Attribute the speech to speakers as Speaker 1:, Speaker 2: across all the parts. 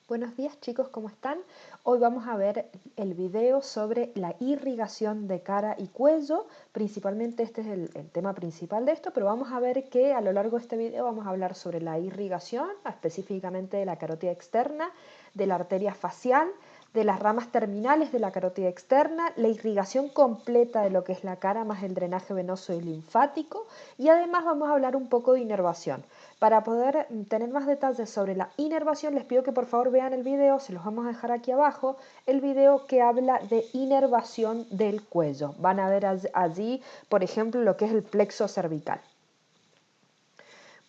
Speaker 1: Buenos días chicos, ¿cómo están? Hoy vamos a ver el video sobre la irrigación de cara y cuello. Principalmente este es el tema principal de esto, pero vamos a ver que a lo largo de este video vamos a hablar sobre la irrigación, específicamente de la carótida externa, de la arteria facial, de las ramas terminales de la carótida externa, la irrigación completa de lo que es la cara más el drenaje venoso y linfático, y además vamos a hablar un poco de inervación. Para poder tener más detalles sobre la inervación, les pido que por favor vean el video, se los vamos a dejar aquí abajo, el video que habla de inervación del cuello. Van a ver allí, por ejemplo, lo que es el plexo cervical.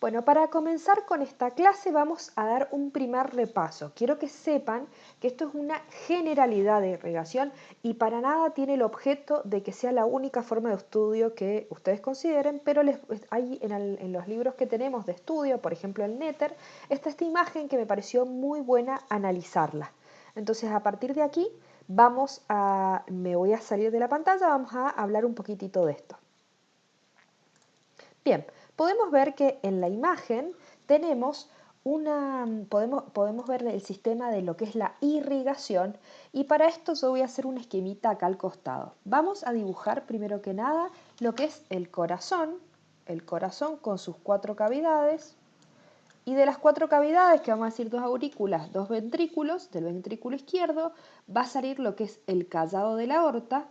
Speaker 1: Bueno, para comenzar con esta clase vamos a dar un primer repaso. Quiero que sepan que esto es una generalidad de irrigación y para nada tiene el objeto de que sea la única forma de estudio que ustedes consideren, pero hay en los libros que tenemos de estudio, por ejemplo el Netter, está esta imagen que me pareció muy buena analizarla. Entonces a partir de aquí me voy a salir de la pantalla, vamos a hablar un poquitito de esto. Bien, podemos ver que en la imagen tenemos podemos ver el sistema de lo que es la irrigación y para esto yo voy a hacer un esquemita acá al costado. Vamos a dibujar primero que nada lo que es el corazón con sus 4 cavidades y de las 4 cavidades, que vamos a decir 2 aurículas, 2 ventrículos, del ventrículo izquierdo va a salir lo que es el callado de la aorta.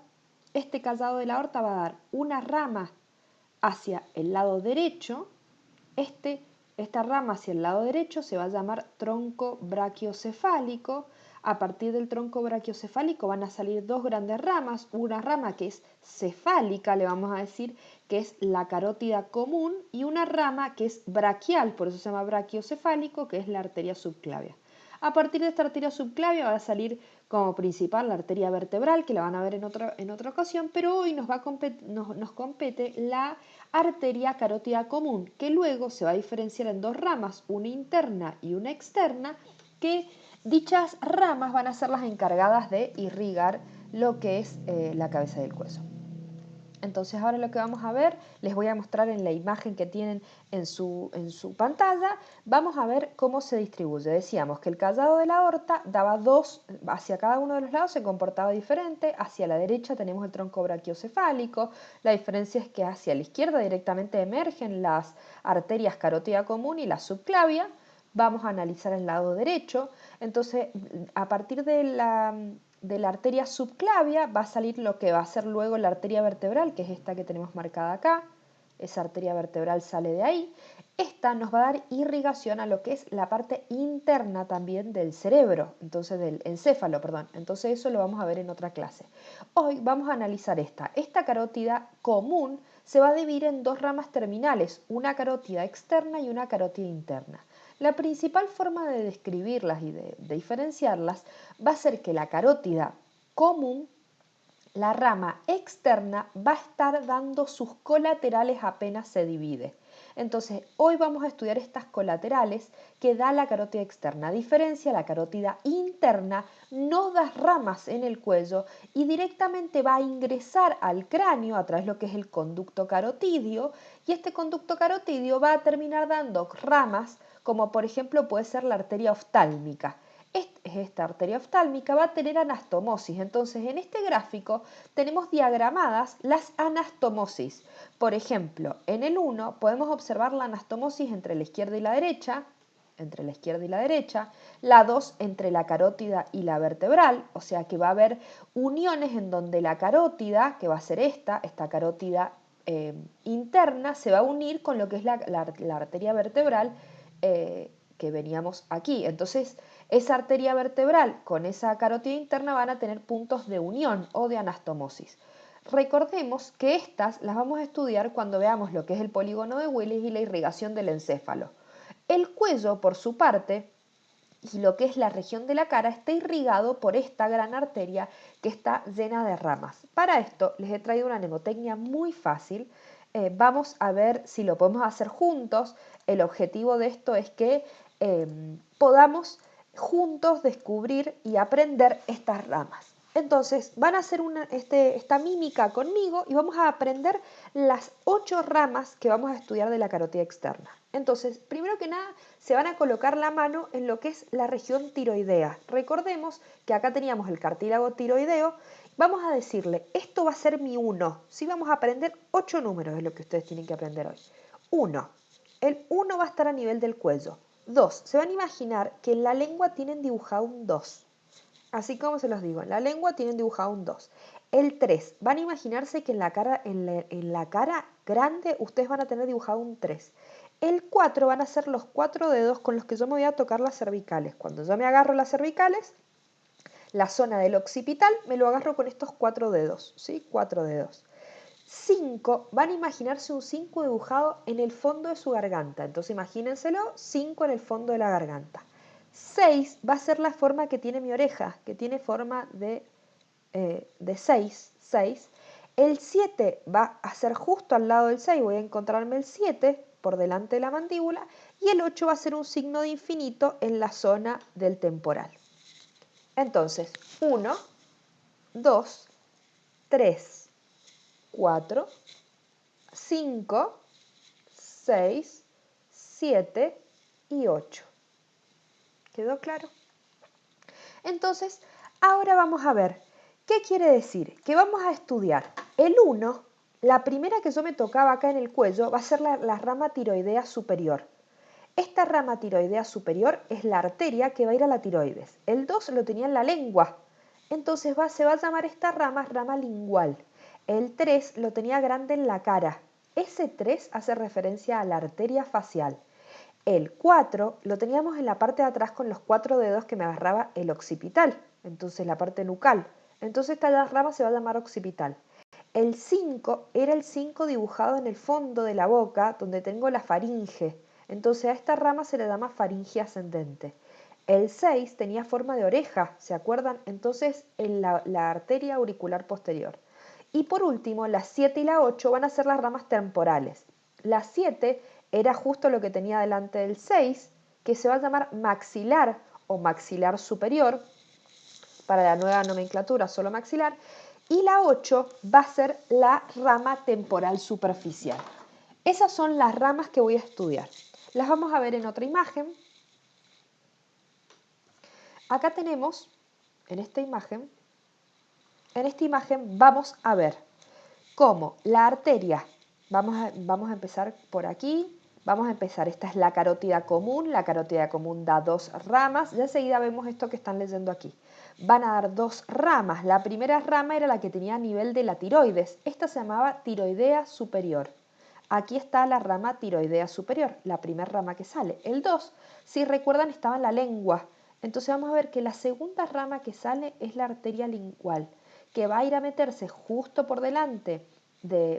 Speaker 1: Este callado de la aorta va a dar una rama hacia el lado derecho. Esta rama hacia el lado derecho se va a llamar tronco brachiocefálico. A partir del tronco brachiocefálico van a salir 2 grandes ramas, una rama que es cefálica, le vamos a decir, que es la carótida común, y una rama que es braquial, por eso se llama brachiocefálico, que es la arteria subclavia. A partir de esta arteria subclavia va a salir como principal la arteria vertebral, que la van a ver en otra ocasión, pero hoy nos compete la arteria carótida común, que luego se va a diferenciar en 2 ramas, una interna y una externa, que dichas ramas van a ser las encargadas de irrigar lo que es la cabeza del cuello. Entonces ahora lo que vamos a ver, les voy a mostrar en la imagen que tienen en su pantalla, vamos a ver cómo se distribuye. Decíamos que el callado de la aorta daba 2, hacia cada uno de los lados se comportaba diferente, hacia la derecha tenemos el tronco brachiocefálico, la diferencia es que hacia la izquierda directamente emergen las arterias carótida común y la subclavia. Vamos a analizar el lado derecho, entonces a partir de la arteria subclavia va a salir lo que va a ser luego la arteria vertebral, que es esta que tenemos marcada acá. Esa arteria vertebral sale de ahí. Esta nos va a dar irrigación a lo que es la parte interna también del cerebro, entonces del encéfalo, perdón. Entonces eso lo vamos a ver en otra clase. Hoy vamos a analizar esta. Esta carótida común se va a dividir en 2 ramas terminales, una carótida externa y una carótida interna. La principal forma de describirlas y de diferenciarlas va a ser que la carótida común, la rama externa, va a estar dando sus colaterales apenas se divide. Entonces, hoy vamos a estudiar estas colaterales que da la carótida externa. A diferencia, la carótida interna no da ramas en el cuello y directamente va a ingresar al cráneo a través de lo que es el conducto carotidio, y este conducto carotidio va a terminar dando ramas como por ejemplo puede ser la arteria oftálmica. Esta arteria oftálmica va a tener anastomosis, entonces en este gráfico tenemos diagramadas las anastomosis. Por ejemplo, en el 1 podemos observar la anastomosis entre la izquierda y la derecha, la 2 entre la carótida y la vertebral, o sea que va a haber uniones en donde la carótida, que va a ser esta carótida interna, se va a unir con lo que es la arteria vertebral que veníamos aquí. Entonces, esa arteria vertebral con esa carótida interna van a tener puntos de unión o de anastomosis. Recordemos que estas las vamos a estudiar cuando veamos lo que es el polígono de Willis y la irrigación del encéfalo. El cuello, por su parte, y lo que es la región de la cara está irrigado por esta gran arteria que está llena de ramas. Para esto les he traído una mnemotecnia muy fácil. Vamos a ver si lo podemos hacer juntos. El objetivo de esto es que podamos juntos descubrir y aprender estas ramas. Entonces van a hacer esta mímica conmigo y vamos a aprender las 8 ramas que vamos a estudiar de la carótida externa. Entonces, primero que nada, se van a colocar la mano en lo que es la región tiroidea. Recordemos que acá teníamos el cartílago tiroideo. Vamos a decirle, esto va a ser mi 1. Sí, vamos a aprender 8 números, es lo que ustedes tienen que aprender hoy. 1. El 1 va a estar a nivel del cuello. 2. Se van a imaginar que en la lengua tienen dibujado un 2. Así como se los digo, en la lengua tienen dibujado un 2. El 3, van a imaginarse que en la cara grande ustedes van a tener dibujado un 3. El 4 van a ser los 4 dedos con los que yo me voy a tocar las cervicales. Cuando yo me agarro las cervicales, la zona del occipital me lo agarro con estos 4 dedos, ¿sí? 4 dedos. 5, van a imaginarse un 5 dibujado en el fondo de su garganta. Entonces imagínenselo, 5 en el fondo de la garganta. 6 va a ser la forma que tiene mi oreja, que tiene forma de 6. El 7 va a ser justo al lado del 6, voy a encontrarme el 7 por delante de la mandíbula, y el 8 va a ser un signo de infinito en la zona del temporal. Entonces, 1, 2, 3, 4, 5, 6, 7 y 8. ¿Quedó claro? Entonces, ahora vamos a ver, ¿qué quiere decir? Que vamos a estudiar el 1, la primera que yo me tocaba acá en el cuello va a ser la rama tiroidea superior. Esta rama tiroidea superior es la arteria que va a ir a la tiroides. El 2 lo tenía en la lengua, entonces se va a llamar esta rama lingual. El 3 lo tenía grande en la cara. Ese 3 hace referencia a la arteria facial. El 4 lo teníamos en la parte de atrás con los 4 dedos que me agarraba el occipital, entonces la parte nucal. Entonces esta rama se va a llamar occipital. El 5 era el 5 dibujado en el fondo de la boca donde tengo la faringe. Entonces a esta rama se le llama faringe ascendente. El 6 tenía forma de oreja, ¿se acuerdan? Entonces en la arteria auricular posterior. Y por último, las 7 y la 8 van a ser las ramas temporales. La 7 era justo lo que tenía delante del 6, que se va a llamar maxilar o maxilar superior, para la nueva nomenclatura solo maxilar, y la 8 va a ser la rama temporal superficial. Esas son las ramas que voy a estudiar. Las vamos a ver en otra imagen. Acá tenemos, en esta imagen vamos a ver cómo la arteria, vamos a empezar por aquí, vamos a empezar, esta es la carótida común da 2 ramas, ya enseguida vemos esto que están leyendo aquí. Van a dar 2 ramas, la primera rama era la que tenía a nivel de la tiroides, esta se llamaba tiroidea superior. Aquí está la rama tiroidea superior, la primera rama que sale. El 2, si recuerdan, estaba en la lengua. Entonces vamos a ver que la segunda rama que sale es la arteria lingual, que va a ir a meterse justo por delante,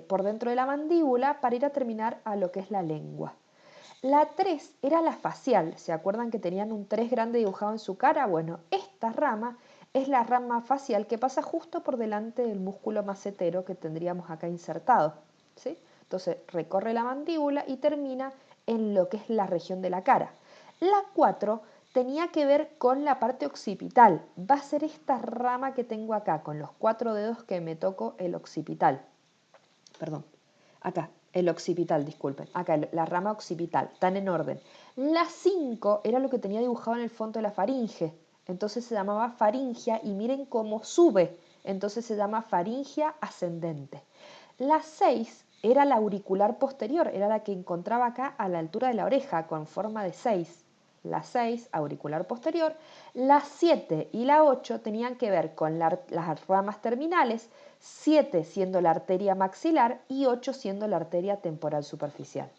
Speaker 1: por dentro de la mandíbula, para ir a terminar a lo que es la lengua. La 3 era la facial, ¿se acuerdan que tenían un 3 grande dibujado en su cara? Bueno, esta rama es la rama facial que pasa justo por delante del músculo macetero que tendríamos acá insertado, ¿sí? Entonces recorre la mandíbula y termina en lo que es la región de la cara. La 4 tenía que ver con la parte occipital. Va a ser esta rama que tengo acá, con los 4 dedos que me toco el occipital. Perdón, acá, el occipital, disculpen. Acá, la rama occipital, tan en orden. La 5 era lo que tenía dibujado en el fondo de la faringe. Entonces se llamaba faringia y miren cómo sube. Entonces se llama faringia ascendente. La 6 era la auricular posterior, era la que encontraba acá a la altura de la oreja, con forma de 6. La 6, auricular posterior. La 7 y la 8 tenían que ver con las ramas terminales, 7 siendo la arteria maxilar y 8 siendo la arteria temporal superficial.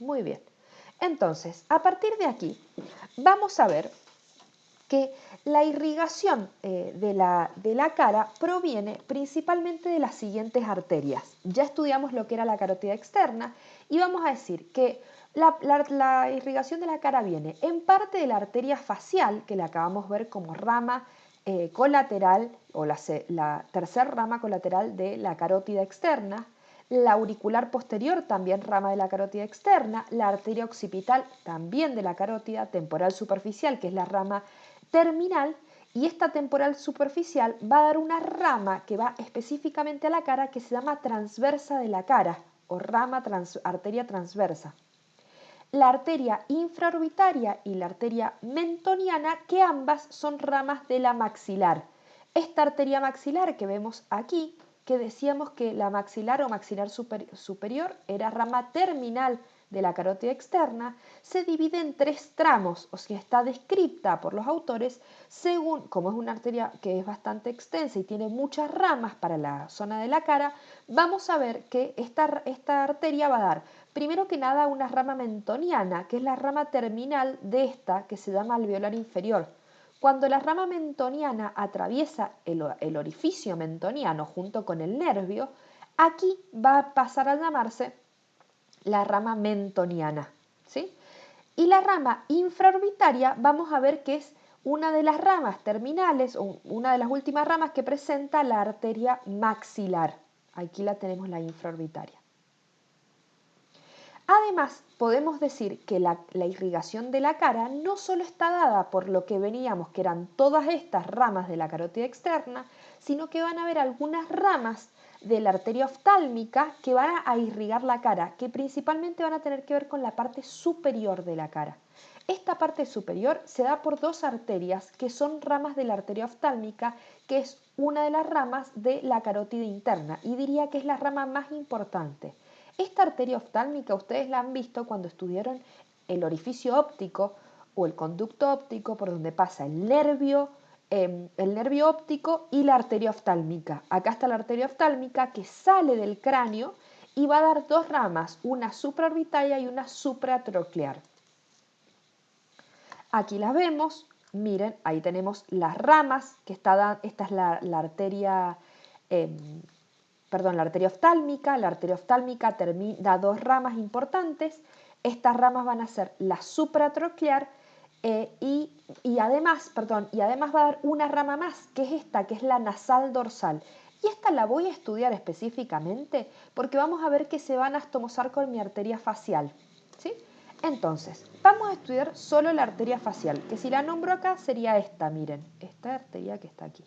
Speaker 1: Muy bien. Entonces, a partir de aquí, vamos a ver que la irrigación de la cara proviene principalmente de las siguientes arterias. Ya estudiamos lo que era la carótida externa y vamos a decir que la irrigación de la cara viene en parte de la arteria facial, que la acabamos de ver como rama colateral o la tercera rama colateral de la carótida externa, la auricular posterior, también rama de la carótida externa, la arteria occipital, también de la carótida temporal superficial, que es la rama terminal, y esta temporal superficial va a dar una rama que va específicamente a la cara que se llama transversa de la cara o arteria transversa. la arteria infraorbitaria y la arteria mentoniana, que ambas son ramas de la maxilar. Esta arteria maxilar que vemos aquí, que decíamos que la maxilar o maxilar superior era rama terminal de la carótida externa, se divide en 3 tramos, o sea, está descrita por los autores según, como es una arteria que es bastante extensa y tiene muchas ramas para la zona de la cara, vamos a ver que esta arteria va a dar, primero que nada, una rama mentoniana, que es la rama terminal de esta, que se llama alveolar inferior. Cuando la rama mentoniana atraviesa el orificio mentoniano junto con el nervio, aquí va a pasar a llamarse la rama mentoniana, ¿sí? Y la rama infraorbitaria vamos a ver que es una de las ramas terminales, o una de las últimas ramas que presenta la arteria maxilar. Aquí la tenemos, la infraorbitaria. Además, podemos decir que la irrigación de la cara no solo está dada por lo que veníamos, que eran todas estas ramas de la carótida externa, sino que van a haber algunas ramas de la arteria oftálmica que van a irrigar la cara, que principalmente van a tener que ver con la parte superior de la cara. Esta parte superior se da por 2 arterias que son ramas de la arteria oftálmica, que es una de las ramas de la carótida interna, y diría que es la rama más importante. Esta arteria oftálmica ustedes la han visto cuando estudiaron el orificio óptico o el conducto óptico por donde pasa el nervio óptico y la arteria oftálmica. Acá está la arteria oftálmica que sale del cráneo y va a dar 2 ramas, una supraorbitaria y una supratroclear. Aquí las vemos, miren, ahí tenemos las ramas que esta es la arteria la arteria oftálmica. La arteria oftálmica da 2 ramas importantes. Estas ramas van a ser la supratroclear y además va a dar una rama más, que es esta, que es la nasal dorsal. Y esta la voy a estudiar específicamente porque vamos a ver que se va a anastomosar con mi arteria facial, ¿sí? Entonces, vamos a estudiar solo la arteria facial, que si la nombro acá sería esta, miren, esta arteria que está aquí.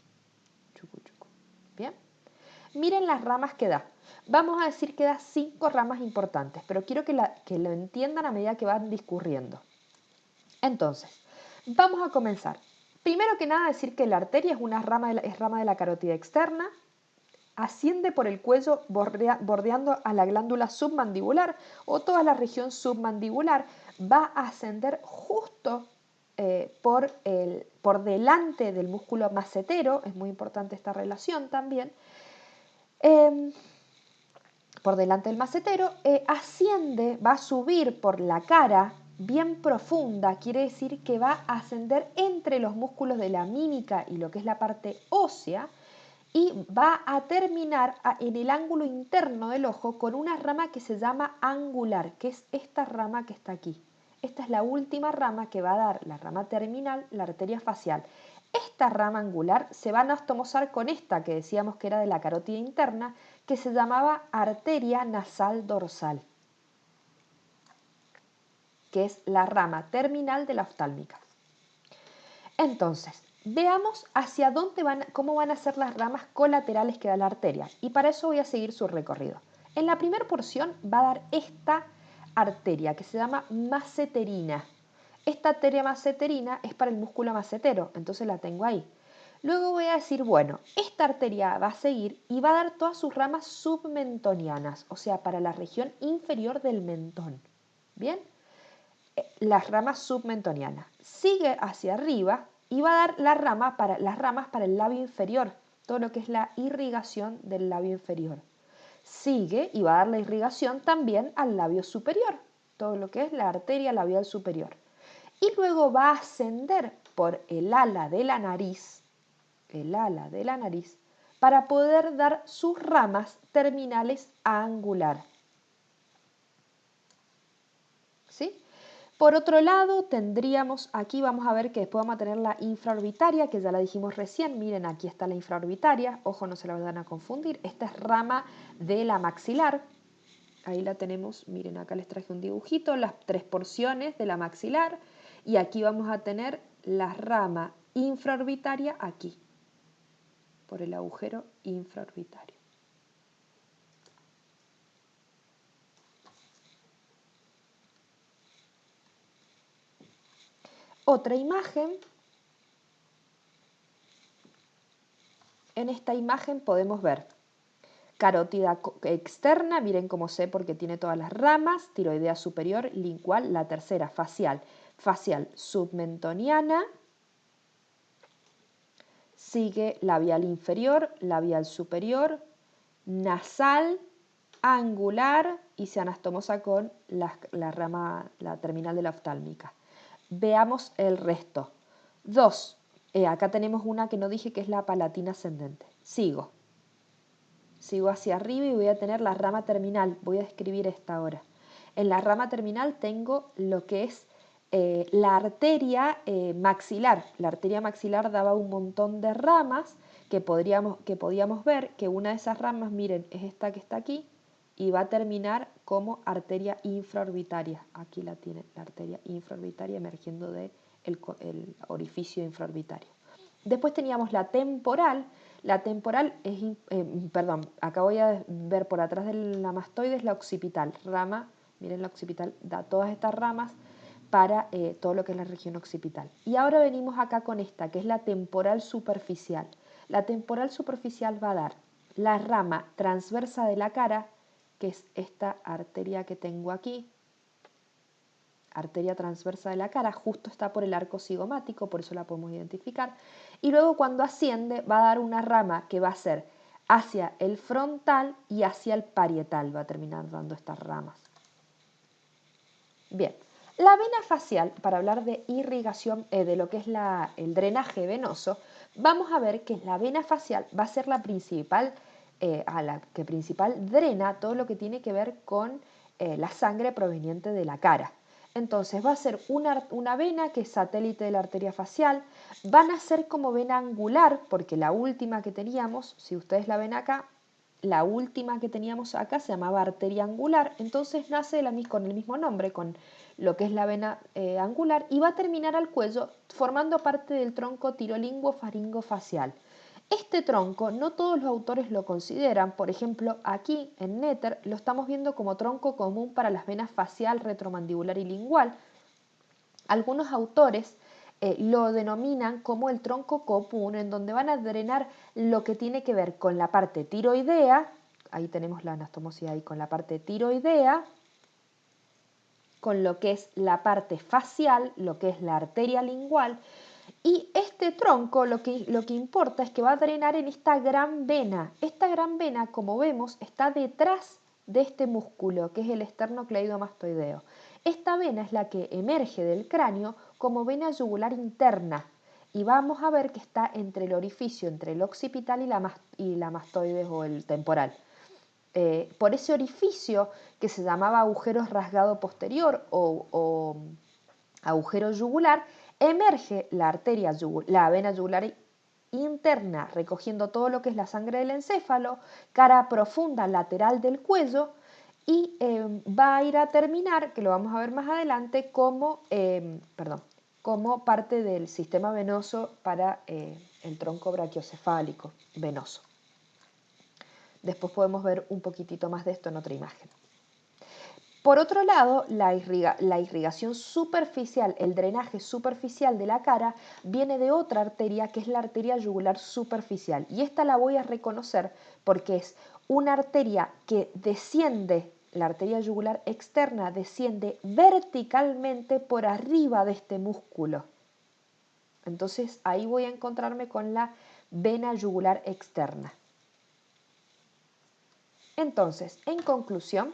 Speaker 1: Chucu, chucu. ¿Bien? Miren las ramas que da. Vamos a decir que da 5 ramas importantes, pero quiero que lo entiendan a medida que van discurriendo. Entonces, vamos a comenzar. Primero que nada, decir que la arteria es rama de la carótida externa, asciende por el cuello bordeando a la glándula submandibular o toda la región submandibular, va a ascender justo por delante del músculo macetero, es muy importante esta relación también, por delante del macetero, asciende, va a subir por la cara bien profunda, quiere decir que va a ascender entre los músculos de la mímica y lo que es la parte ósea, y va a terminar en el ángulo interno del ojo con una rama que se llama angular, que es esta rama que está aquí. Esta es la última rama que va a dar la rama terminal, la arteria facial. Esta rama angular se va a anastomosar con esta que decíamos que era de la carótida interna, que se llamaba arteria nasal dorsal, que es la rama terminal de la oftálmica. Entonces, veamos hacia dónde cómo van a ser las ramas colaterales que da la arteria, y para eso voy a seguir su recorrido. En la primera porción va a dar esta arteria que se llama maceterina. Esta arteria maceterina es para el músculo macetero, entonces la tengo ahí. Luego voy a decir, bueno, esta arteria va a seguir y va a dar todas sus ramas submentonianas, o sea, para la región inferior del mentón. ¿Bien? Las ramas submentonianas. Sigue hacia arriba y va a dar las ramas para el labio inferior, todo lo que es la irrigación del labio inferior. Sigue y va a dar la irrigación también al labio superior, todo lo que es la arteria labial superior. Y luego va a ascender por el ala de la nariz, para poder dar sus ramas terminales a angular. ¿Sí? Por otro lado, tendríamos, aquí vamos a ver que después vamos a tener la infraorbitaria, que ya la dijimos recién. Miren, aquí está la infraorbitaria, ojo, no se la vayan a confundir. Esta es rama de la maxilar. Ahí la tenemos, miren, acá les traje un dibujito, las 3 porciones de la maxilar. Y aquí vamos a tener la rama infraorbitaria aquí, por el agujero infraorbitario. otra imagen. En esta imagen podemos ver carótida externa, miren cómo sé porque tiene todas las ramas, tiroidea superior, lingual, la tercera facial, facial submentoniana, sigue labial inferior, labial superior, nasal, angular y se anastomosa con la rama, la terminal de la oftálmica. Veamos el resto. 2. Acá tenemos una que no dije que es la palatina ascendente. Sigo hacia arriba y voy a tener la rama terminal. Voy a escribir esta ahora. En la rama terminal tengo lo que es la arteria maxilar. La arteria maxilar daba un montón de ramas que podíamos ver que una de esas ramas, miren, es esta que está aquí y va a terminar como arteria infraorbitaria. Aquí la tienen, la arteria infraorbitaria emergiendo del orificio infraorbitario. Después teníamos la temporal. La temporal es, acá voy a ver por atrás de la mastoides la occipital, rama, miren la occipital, da todas estas ramas para todo lo que es la región occipital. Y ahora venimos acá con esta, que es la temporal superficial. La temporal superficial va a dar la rama transversa de la cara, que es esta arteria que tengo aquí, arteria transversa de la cara, justo está por el arco cigomático, por eso la podemos identificar. Y luego cuando asciende va a dar una rama que va a ser hacia el frontal y hacia el parietal, va a terminar dando estas ramas. Bien, la vena facial, para hablar de irrigación, de lo que es el drenaje venoso, vamos a ver que la vena facial va a ser la principal, que principal drena todo lo que tiene que ver con la sangre proveniente de la cara. Entonces va a ser una vena que es satélite de la arteria facial, van a ser como vena angular, porque la última que teníamos, si ustedes la ven acá, la última que teníamos acá se llamaba arteria angular, entonces nace con el mismo nombre, con lo que es la vena angular, y va a terminar al cuello formando parte del tronco tirolingo-faringo-facial. Este tronco no todos los autores lo consideran, por ejemplo aquí en Netter lo estamos viendo como tronco común para las venas facial, retromandibular y lingual. Algunos autores lo denominan como el tronco común, en donde van a drenar lo que tiene que ver con la parte tiroidea, ahí tenemos la anastomosis ahí con la parte tiroidea, con lo que es la parte facial, lo que es la arteria lingual, y este tronco lo que importa es que va a drenar en esta gran vena. Esta gran vena, como vemos, está detrás de este músculo, que es el esternocleidomastoideo. Esta vena es la que emerge del cráneo como vena yugular interna. Y vamos a ver que está entre el orificio, entre el occipital y la mastoides o el temporal. Por ese orificio que se llamaba agujero rasgado posterior o agujero yugular, emerge la vena yugular interna, recogiendo todo lo que es la sangre del encéfalo, cara profunda lateral del cuello, y va a ir a terminar, que lo vamos a ver más adelante, como parte del sistema venoso para el tronco brachiocefálico venoso. Después podemos ver un poquitito más de esto en otra imagen. Por otro lado, la irrigación superficial, el drenaje superficial de la cara, viene de otra arteria que es la arteria yugular superficial. Y esta la voy a reconocer porque es una arteria que desciende, la arteria yugular externa desciende verticalmente por arriba de este músculo. Entonces ahí voy a encontrarme con la vena yugular externa. Entonces, en conclusión,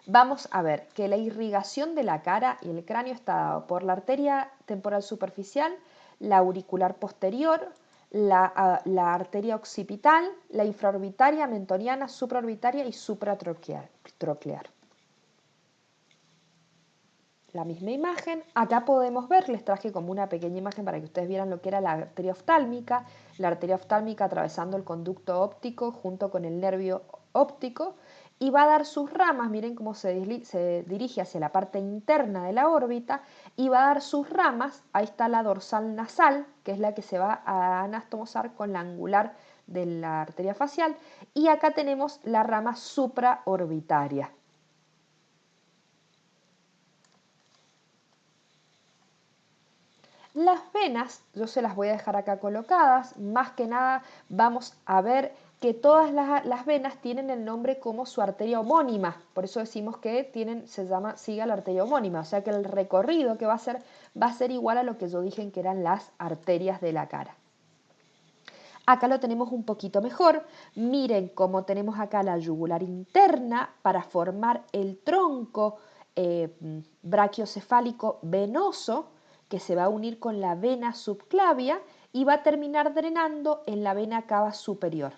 Speaker 1: vamos a ver que la irrigación de la cara y el cráneo está dado por la arteria temporal superficial, la auricular posterior, la arteria occipital, la infraorbitaria, mentoniana, supraorbitaria y supratroclear. La misma imagen, acá podemos ver, les traje como una pequeña imagen para que ustedes vieran lo que era la arteria oftálmica atravesando el conducto óptico junto con el nervio óptico, y va a dar sus ramas, miren cómo se dirige hacia la parte interna de la órbita, y va a dar sus ramas, ahí está la dorsal nasal, que es la que se va a anastomosar con la angular de la arteria facial, y acá tenemos la rama supraorbitaria. Las venas, yo se las voy a dejar acá colocadas, más que nada vamos a ver que todas las venas tienen el nombre como su arteria homónima, por eso decimos que sigue la arteria homónima, o sea que el recorrido que va a ser igual a lo que yo dije que eran las arterias de la cara. Acá lo tenemos un poquito mejor, miren cómo tenemos acá la yugular interna para formar el tronco brachiocefálico venoso, que se va a unir con la vena subclavia y va a terminar drenando en la vena cava superior.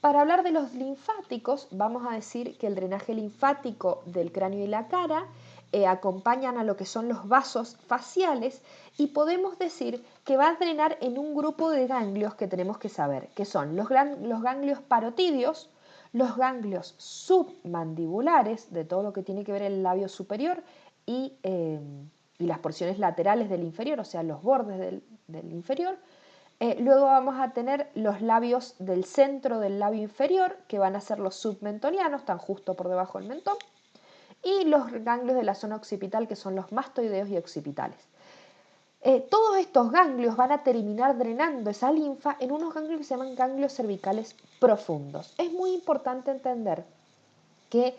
Speaker 1: Para hablar de los linfáticos, vamos a decir que el drenaje linfático del cráneo y la cara acompañan a lo que son los vasos faciales y podemos decir que va a drenar en un grupo de ganglios que tenemos que saber, que son los ganglios parotidios, los ganglios submandibulares, de todo lo que tiene que ver el labio superior y las porciones laterales del inferior, o sea, los bordes del inferior. Luego vamos a tener los labios del centro del labio inferior, que van a ser los submentonianos, están justo por debajo del mentón, y los ganglios de la zona occipital, que son los mastoideos y occipitales. Todos estos ganglios van a terminar drenando esa linfa en unos ganglios que se llaman ganglios cervicales profundos. Es muy importante entender que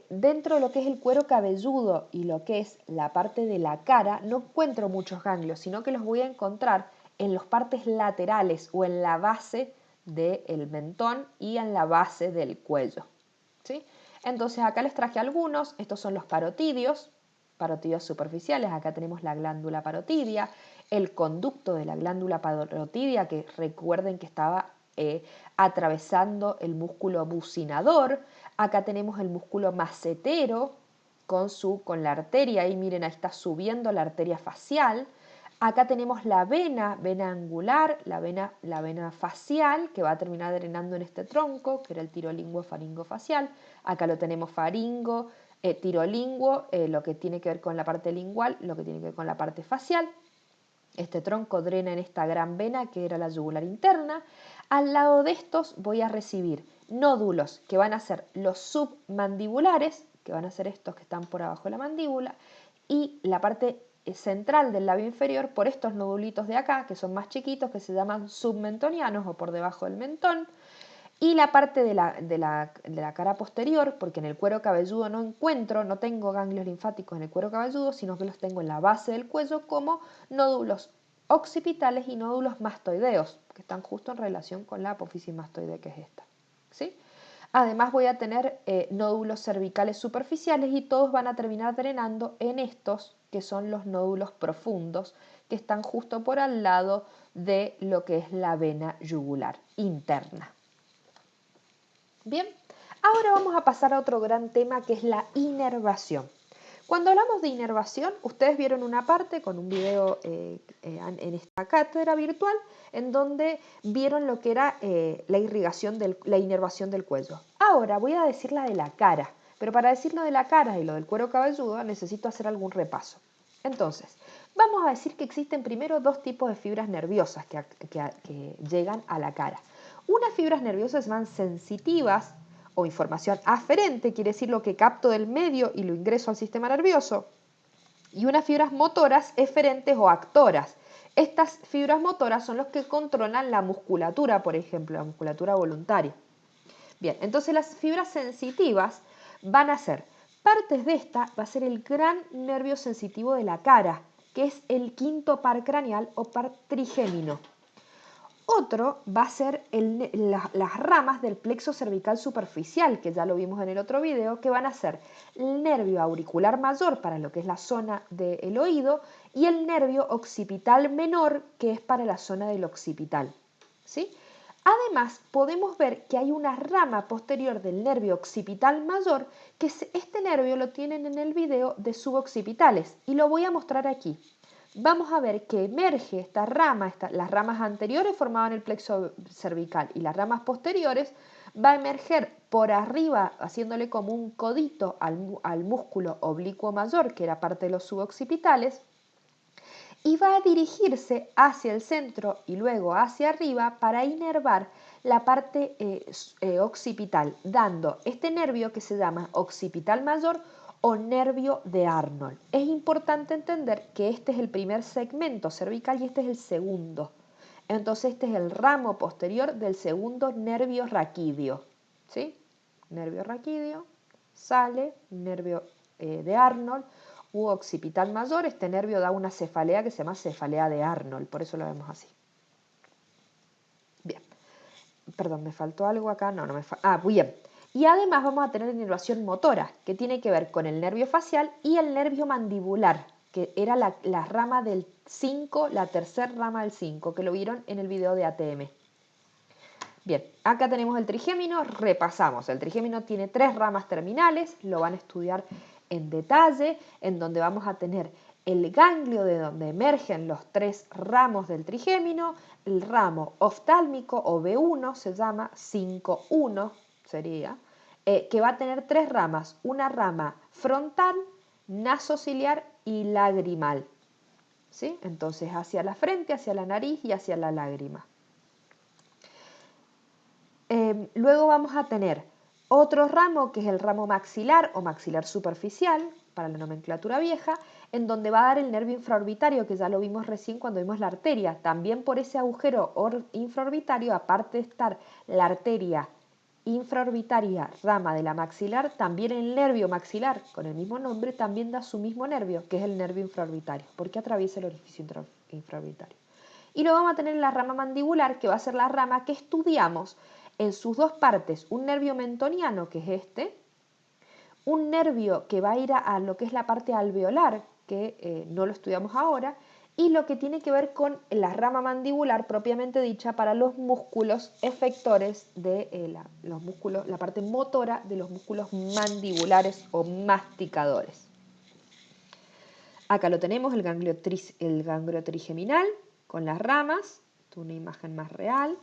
Speaker 1: dentro de lo que es el cuero cabelludo y lo que es la parte de la cara, no encuentro muchos ganglios, sino que los voy a encontrar en las partes laterales o en la base del mentón y en la base del cuello. ¿Sí? Entonces acá les traje algunos, estos son los parotidios superficiales, acá tenemos la glándula parotidia, el conducto de la glándula parotidia, que recuerden que estaba atravesando el músculo bucinador, acá tenemos el músculo macetero con la arteria, ahí miren, ahí está subiendo la arteria facial. Acá tenemos la vena angular, la vena facial, que va a terminar drenando en este tronco, que era el tirolinguo faringofacial. Acá lo tenemos tirolinguo, lo que tiene que ver con la parte lingual, lo que tiene que ver con la parte facial. Este tronco drena en esta gran vena, que era la yugular interna. Al lado de estos voy a recibir nódulos, que van a ser los submandibulares, que van a ser estos que están por abajo de la mandíbula, y la parte central del labio inferior por estos nodulitos de acá, que son más chiquitos, que se llaman submentonianos o por debajo del mentón, y la parte de la cara posterior, porque en el cuero cabelludo no tengo ganglios linfáticos en el cuero cabelludo, sino que los tengo en la base del cuello como nódulos occipitales y nódulos mastoideos, que están justo en relación con la apófisis mastoide, que es esta. ¿Sí? Además voy a tener nódulos cervicales superficiales y todos van a terminar drenando en estos, que son los nódulos profundos, que están justo por al lado de lo que es la vena yugular interna. Bien, ahora vamos a pasar a otro gran tema, que es la inervación. Cuando hablamos de inervación, ustedes vieron una parte con un video en esta cátedra virtual en donde vieron lo que era la inervación del cuello. Ahora voy a decir la de la cara, pero para decir lo de la cara y lo del cuero cabelludo necesito hacer algún repaso. Entonces, vamos a decir que existen primero dos tipos de fibras nerviosas que llegan a la cara. Unas fibras nerviosas más sensitivas, o información aferente, quiere decir lo que capto del medio y lo ingreso al sistema nervioso, y unas fibras motoras eferentes o actoras. Estas fibras motoras son los que controlan la musculatura, por ejemplo, la musculatura voluntaria. Bien, entonces las fibras sensitivas van a ser, partes de esta va a ser el gran nervio sensitivo de la cara, que es el quinto par craneal o par trigémino. Otro va a ser las ramas del plexo cervical superficial, que ya lo vimos en el otro video, que van a ser el nervio auricular mayor para lo que es la zona del oído y el nervio occipital menor, que es para la zona del occipital. ¿Sí? Además, podemos ver que hay una rama posterior del nervio occipital mayor, que este nervio lo tienen en el video de suboccipitales y lo voy a mostrar aquí. Vamos a ver que emerge esta rama, las ramas anteriores formaban el plexo cervical y las ramas posteriores va a emerger por arriba, haciéndole como un codito al músculo oblicuo mayor, que era parte de los suboccipitales, y va a dirigirse hacia el centro y luego hacia arriba para inervar la parte occipital, dando este nervio que se llama occipital mayor o nervio de Arnold. Es importante entender que este es el primer segmento cervical y este es el segundo. Entonces este es el ramo posterior del segundo nervio raquídeo. ¿Sí? Nervio raquídeo, sale, nervio de Arnold u occipital mayor. Este nervio da una cefalea que se llama cefalea de Arnold, por eso lo vemos así. Bien, perdón, me faltó algo acá, no me faltó. Bien. Y además vamos a tener inervación motora, que tiene que ver con el nervio facial y el nervio mandibular, que era la rama del 5, la tercera rama del 5, que lo vieron en el video de ATM. Bien, acá tenemos el trigémino, repasamos. El trigémino tiene 3 ramas terminales, lo van a estudiar en detalle, en donde vamos a tener el ganglio de donde emergen los 3 ramos del trigémino, el ramo oftálmico o B1 se llama 5-1 sería, que va a tener 3 ramas, una rama frontal, nasociliar y lagrimal. ¿Sí? Entonces hacia la frente, hacia la nariz y hacia la lágrima. Luego vamos a tener otro ramo que es el ramo maxilar o maxilar superficial, para la nomenclatura vieja, en donde va a dar el nervio infraorbitario, que ya lo vimos recién cuando vimos la arteria. También por ese agujero infraorbitario, aparte de estar la arteria infraorbitaria, rama de la maxilar, también el nervio maxilar, con el mismo nombre, también da su mismo nervio, que es el nervio infraorbitario, porque atraviesa el orificio infraorbitario. Y luego vamos a tener la rama mandibular, que va a ser la rama que estudiamos en sus 2 partes, un nervio mentoniano, que es este, un nervio que va a ir a lo que es la parte alveolar, que no lo estudiamos ahora, y lo que tiene que ver con la rama mandibular propiamente dicha para los músculos efectores de los músculos, la parte motora de los músculos mandibulares o masticadores. Acá lo tenemos, el ganglio trigeminal con las ramas, una imagen más real.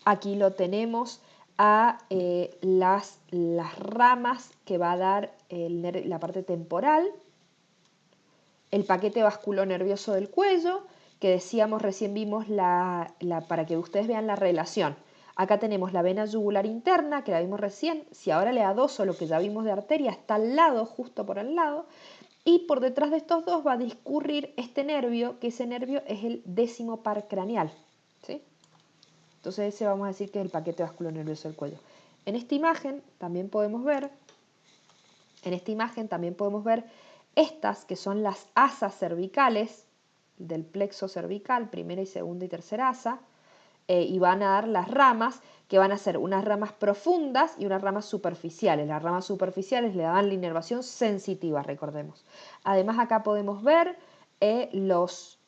Speaker 1: Aquí lo tenemos a las ramas que va a dar la parte temporal, el paquete vasculonervioso del cuello, que decíamos, recién vimos para que ustedes vean la relación. Acá tenemos la vena yugular interna, que la vimos recién. Si ahora le adoso lo que ya vimos de arteria, está al lado, justo por al lado. Y por detrás de estos dos va a discurrir este nervio, que ese nervio es el 10º par craneal. ¿Sí? Entonces ese vamos a decir que es el paquete vasculonervioso del cuello. En esta imagen también podemos ver estas que son las asas cervicales del plexo cervical, primera y segunda y tercera asa, y van a dar las ramas, que van a ser unas ramas profundas y unas ramas superficiales. Las ramas superficiales le dan la inervación sensitiva, recordemos. Además acá podemos ver los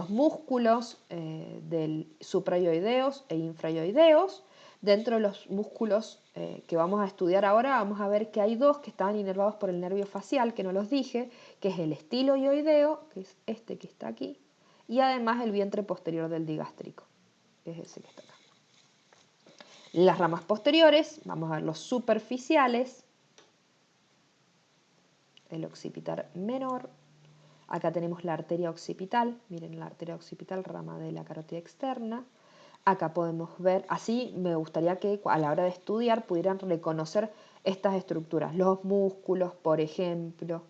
Speaker 1: músculos del suprayoideos e infrayoideos. Dentro de los músculos que vamos a estudiar ahora, vamos a ver que hay 2 que estaban inervados por el nervio facial, que no los dije, que es el estiloioideo, que es este que está aquí, y además el vientre posterior del digástrico, que es ese que está acá. Las ramas posteriores, vamos a ver los superficiales, el occipital menor. Acá tenemos la arteria occipital, miren la arteria occipital, rama de la carótida externa. Acá podemos ver, así me gustaría que a la hora de estudiar pudieran reconocer estas estructuras, los músculos, por ejemplo,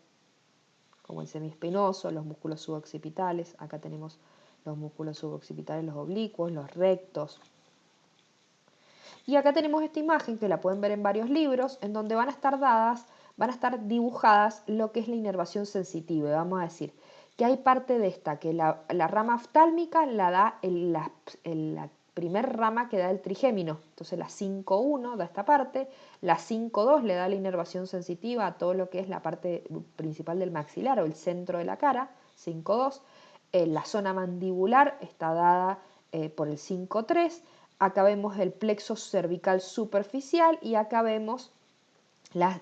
Speaker 1: como el semiespinoso, los músculos suboccipitales. Acá tenemos los músculos suboccipitales, los oblicuos, los rectos. Y acá tenemos esta imagen que la pueden ver en varios libros, en donde van a estar dibujadas lo que es la inervación sensitiva. Y vamos a decir que hay parte de esta, que la rama oftálmica la da la primer rama que da el trigémino. Entonces la 5-1 da esta parte, la 5-2 le da la inervación sensitiva a todo lo que es la parte principal del maxilar o el centro de la cara, 5-2. La zona mandibular está dada por el 5-3. Acá vemos el plexo cervical superficial y acá vemos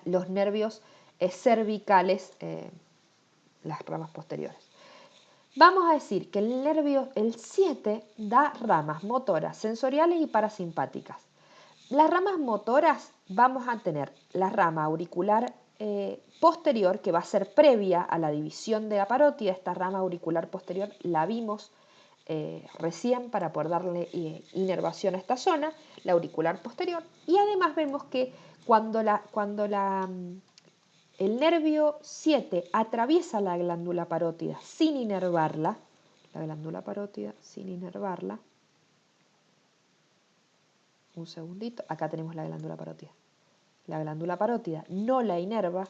Speaker 1: los nervios cervicales, las ramas posteriores. Vamos a decir que el nervio, el 7, da ramas motoras, sensoriales y parasimpáticas. Las ramas motoras vamos a tener la rama auricular posterior, que va a ser previa a la división de la parótida. Esta rama auricular posterior la vimos recién para poder darle inervación a esta zona, la auricular posterior. Y además vemos que cuando el nervio 7 atraviesa la glándula parótida sin inervarla, un segundito, acá tenemos la glándula parótida. La glándula parótida no la inerva,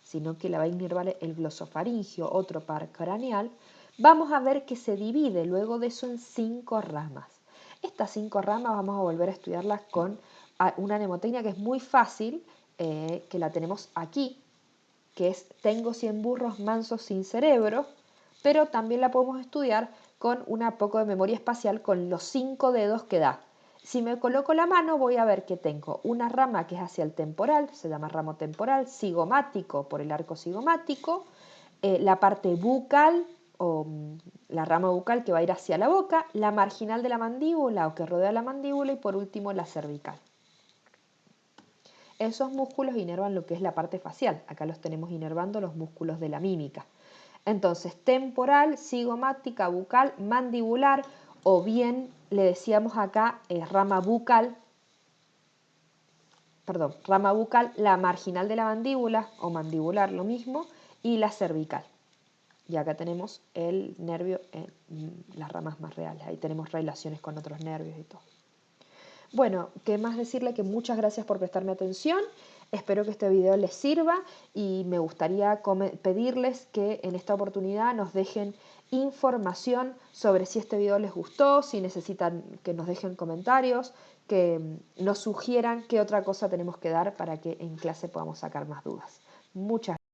Speaker 1: sino que la va a inervar el glosofaringio, otro par craneal. Vamos a ver que se divide luego de eso en 5 ramas. Estas 5 ramas vamos a volver a estudiarlas con una mnemotecnia que es muy fácil, que la tenemos aquí, que es tengo 100 burros mansos sin cerebro, pero también la podemos estudiar con un poco de memoria espacial con los 5 dedos que da. Si me coloco la mano voy a ver que tengo una rama que es hacia el temporal, se llama ramo temporal, cigomático por el arco cigomático, la parte bucal o la rama bucal que va a ir hacia la boca, la marginal de la mandíbula o que rodea la mandíbula y por último la cervical. Esos músculos inervan lo que es la parte facial. Acá los tenemos inervando los músculos de la mímica. Entonces, temporal, cigomática, bucal, mandibular, o bien le decíamos acá rama bucal, la marginal de la mandíbula, o mandibular, lo mismo, y la cervical. Y acá tenemos el nervio en las ramas más reales. Ahí tenemos relaciones con otros nervios y todo. Bueno, ¿qué más decirle? Que muchas gracias por prestarme atención. Espero que este video les sirva y me gustaría pedirles que en esta oportunidad nos dejen información sobre si este video les gustó, si necesitan que nos dejen comentarios, que nos sugieran qué otra cosa tenemos que dar para que en clase podamos sacar más dudas. Muchas gracias.